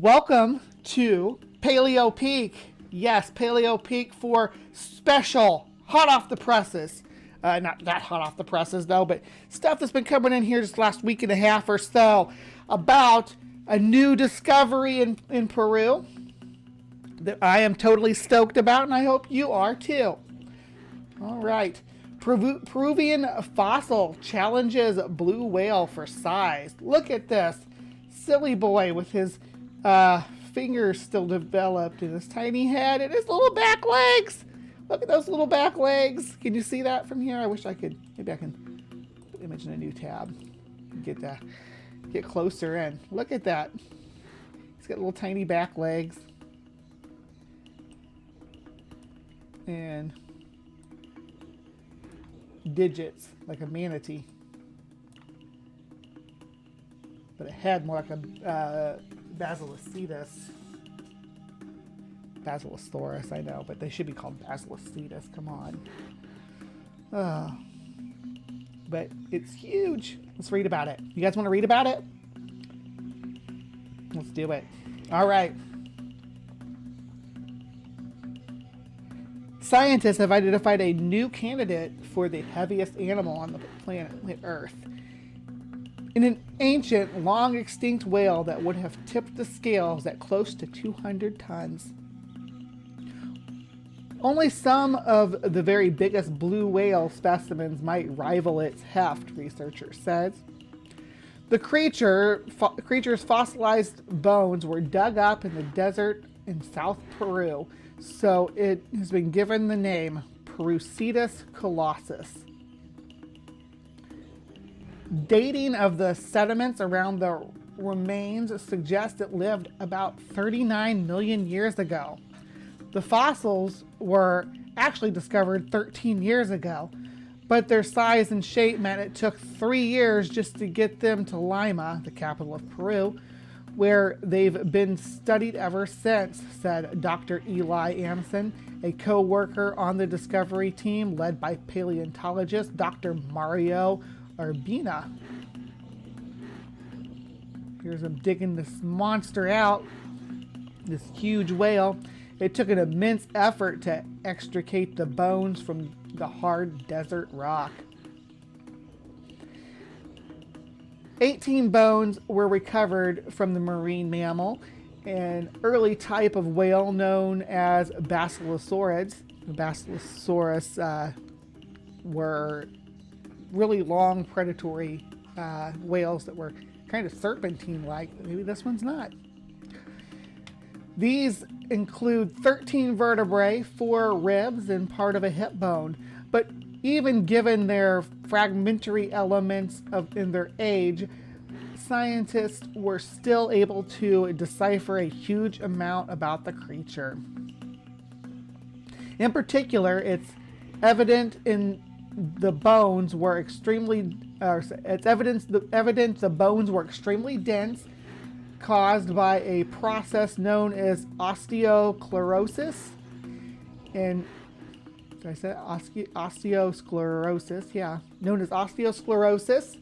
Welcome to Paleo Peak. Yes, Paleo Peak for special, hot off the presses. Not that hot off the presses though, but stuff that's been coming in here just last week and a half or so about a new discovery in Peru that I am totally stoked about, and I hope you are too. All right. Peruvian fossil challenges blue whale for size. Look at this silly boy with his fingers still developed and his tiny head and his little back legs. Look at those little back legs. Can you see that from here? I wish I could. Maybe I can put image in a new tab. Get closer in. Look at that. He's got little tiny back legs. And digits like a manatee. But a head more like a Basilosaurus, I know, but they should be called Basilocetus. Come on. But it's huge. Let's read about it. You guys want to read about it? Let's do it. All right. Scientists have identified a new candidate for the heaviest animal on the planet Earth. In an ancient, long extinct whale that would have tipped the scales at close to 200 tons. Only some of the very biggest blue whale specimens might rival its heft, researchers said. The creature's fossilized bones were dug up in the desert in South Peru, so it has been given the name Perucetus colossus. Dating of the sediments around the remains suggests it lived about 39 million years ago. The fossils were actually discovered 13 years ago, but their size and shape meant it took 3 years just to get them to Lima, the capital of Peru, where they've been studied ever since, said Dr. Eli Amson, a co-worker on the discovery team led by paleontologist Dr. Mario Urbina. Here's him digging this monster out, this huge whale. It took an immense effort to extricate the bones from the hard desert rock. 18 bones were recovered from the marine mammal, an early type of whale known as Basilosaurids. The Basilosaurus were really long predatory whales that were kind of serpentine-like. Maybe this one's not. These include 13 vertebrae, 4 ribs, and part of a hip bone. But even given their fragmentary elements in their age, scientists were still able to decipher a huge amount about the creature. In particular, it's evident the bones were extremely dense, caused by a process known as osteosclerosis. And did I say osteosclerosis? Yeah, known as osteosclerosis,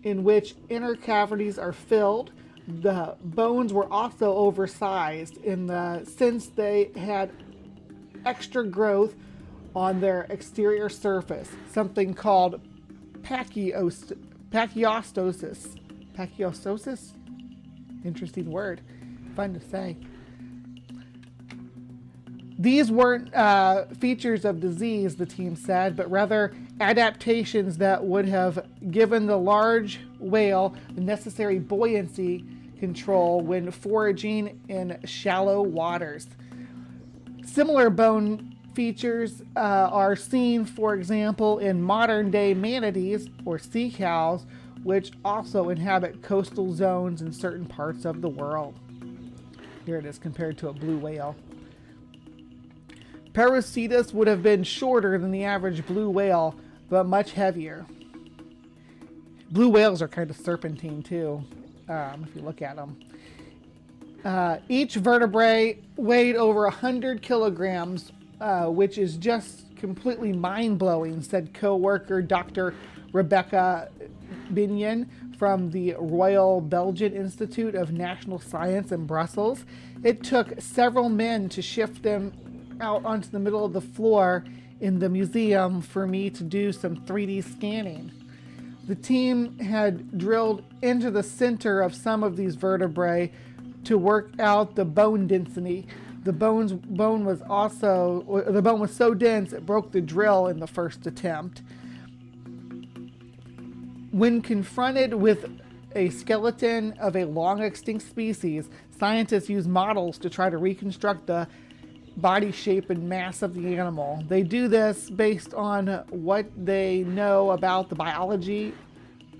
in which inner cavities are filled. The bones were also oversized in the sense they had extra growth on their exterior surface, something called pachyostosis. Pachyostosis? Interesting word. Fun to say. These weren't features of disease, the team said, but rather adaptations that would have given the large whale the necessary buoyancy control when foraging in shallow waters. Similar bone features are seen, for example, in modern-day manatees or sea cows, which also inhabit coastal zones in certain parts of the world. Here it is compared to a blue whale. Perucetus would have been shorter than the average blue whale, but much heavier. Blue whales are kind of serpentine too, if you look at them. Each vertebrae weighed over 100 kilograms, which is just completely mind-blowing, said co-worker Dr. Rebecca Binion from the Royal Belgian Institute of National Science in Brussels. It took several men to shift them out onto the middle of the floor in the museum for me to do some 3D scanning. The team had drilled into the center of some of these vertebrae to work out the bone density. The bone was so dense it broke the drill in the first attempt. When confronted with a skeleton of a long extinct species, scientists use models to try to reconstruct the body shape and mass of the animal. They do this based on what they know about the biology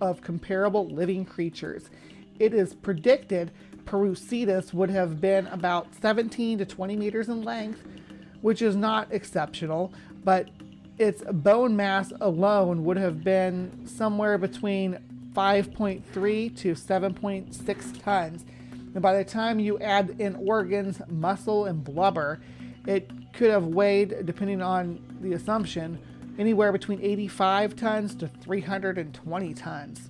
of comparable living creatures. It is predicted Parusetus would have been about 17 to 20 meters in length, which is not exceptional, but its bone mass alone would have been somewhere between 5.3 to 7.6 tons. And by the time you add in organs, muscle, and blubber, it could have weighed, depending on the assumption, anywhere between 85 tons to 320 tons.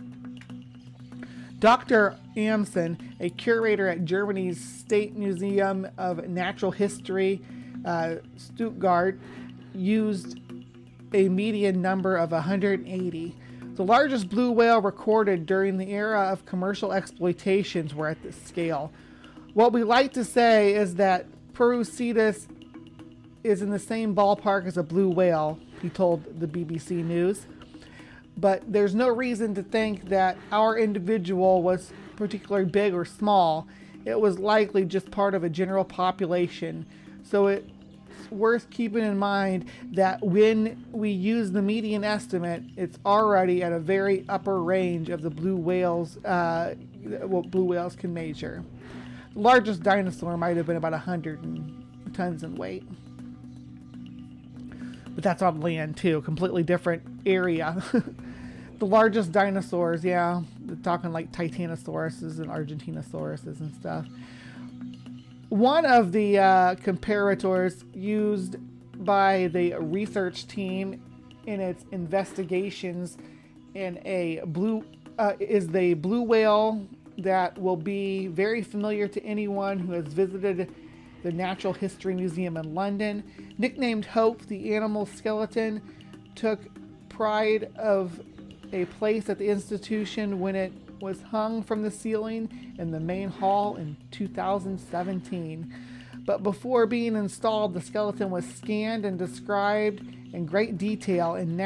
Dr. Amson, a curator at Germany's State Museum of Natural History, Stuttgart, used a median number of 180. The largest blue whale recorded during the era of commercial exploitations were at this scale. What we like to say is that Parusetus is in the same ballpark as a blue whale, he told the BBC News. But there's no reason to think that our individual was particularly big or small. It was likely just part of a general population. So it's worth keeping in mind that when we use the median estimate, it's already at a very upper range of the blue whales, what blue whales can measure. The largest dinosaur might have been about 100 tons in weight. But that's on land too, completely different area. The largest dinosaurs, yeah, they're talking like Titanosauruses and Argentinasauruses and stuff. One of the comparators used by the research team in its investigations in is the blue whale that will be very familiar to anyone who has visited the Natural History Museum in London. Nicknamed Hope, the animal skeleton took pride of a place at the institution when it was hung from the ceiling in the main hall in 2017. But before being installed, the skeleton was scanned and described in great detail, and is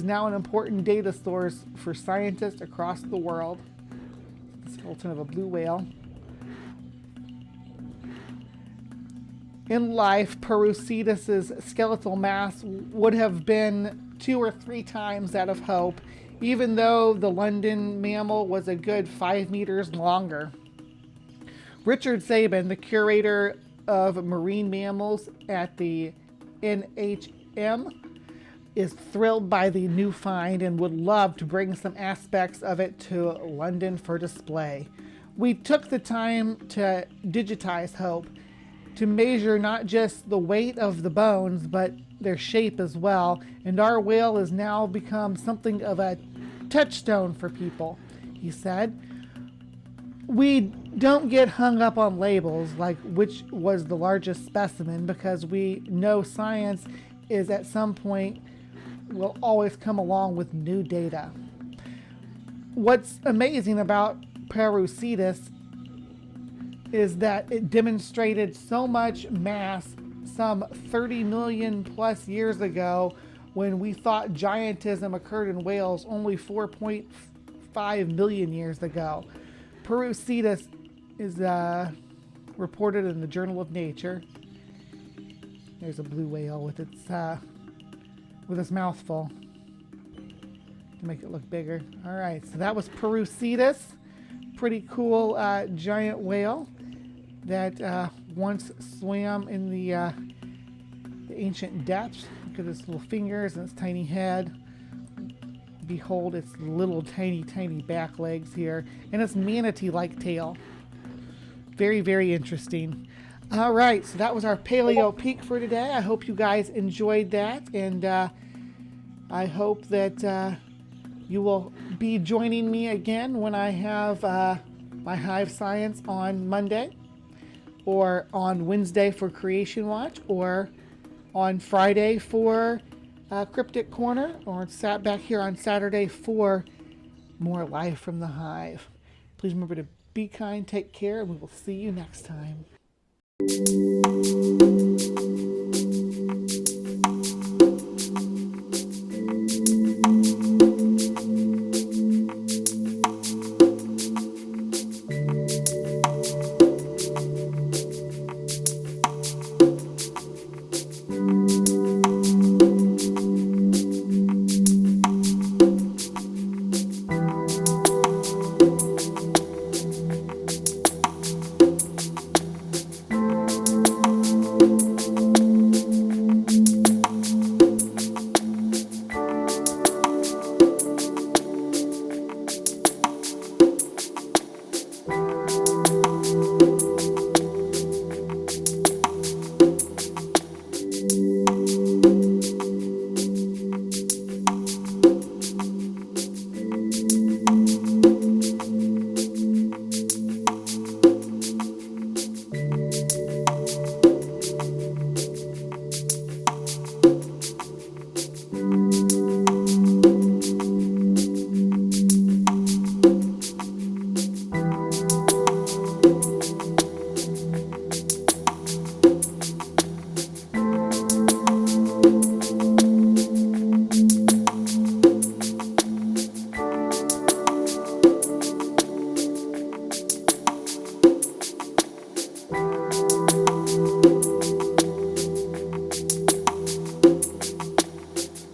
now an important data source for scientists across the world. The skeleton of a blue whale. In life, Parusetus's skeletal mass would have been 2 or 3 times that of Hope, even though the London mammal was a good 5 meters longer. Richard Sabin, the curator of marine mammals at the NHM, is thrilled by the new find and would love to bring some aspects of it to London for display. We took the time to digitize Hope, to measure not just the weight of the bones, but their shape as well, and our whale has now become something of a touchstone for people, he said. We don't get hung up on labels like which was the largest specimen, because we know science is at some point will always come along with new data. What's amazing about Parusetus is that it demonstrated so much mass some 30 million plus years ago, when we thought giantism occurred in whales only 4.5 million years ago. Parusetus is reported in the Journal of Nature. There's a blue whale with its mouth full to make it look bigger. All right, so that was Parusetus. Pretty cool giant whale that once swam in the ancient depths. Look at its little fingers and its tiny head. Behold its little tiny back legs here, and its manatee-like tail. Very, very interesting. All right, so that was our Paleo Peek for today. I hope you guys enjoyed that, and I hope that you will be joining me again when I have my HiveScience on Monday, or on Wednesday for Creation Watch, or on Friday for Cryptic Corner, or sat back here on Saturday for more live from the Hive. Please remember to be kind, take care, and we will see you next time.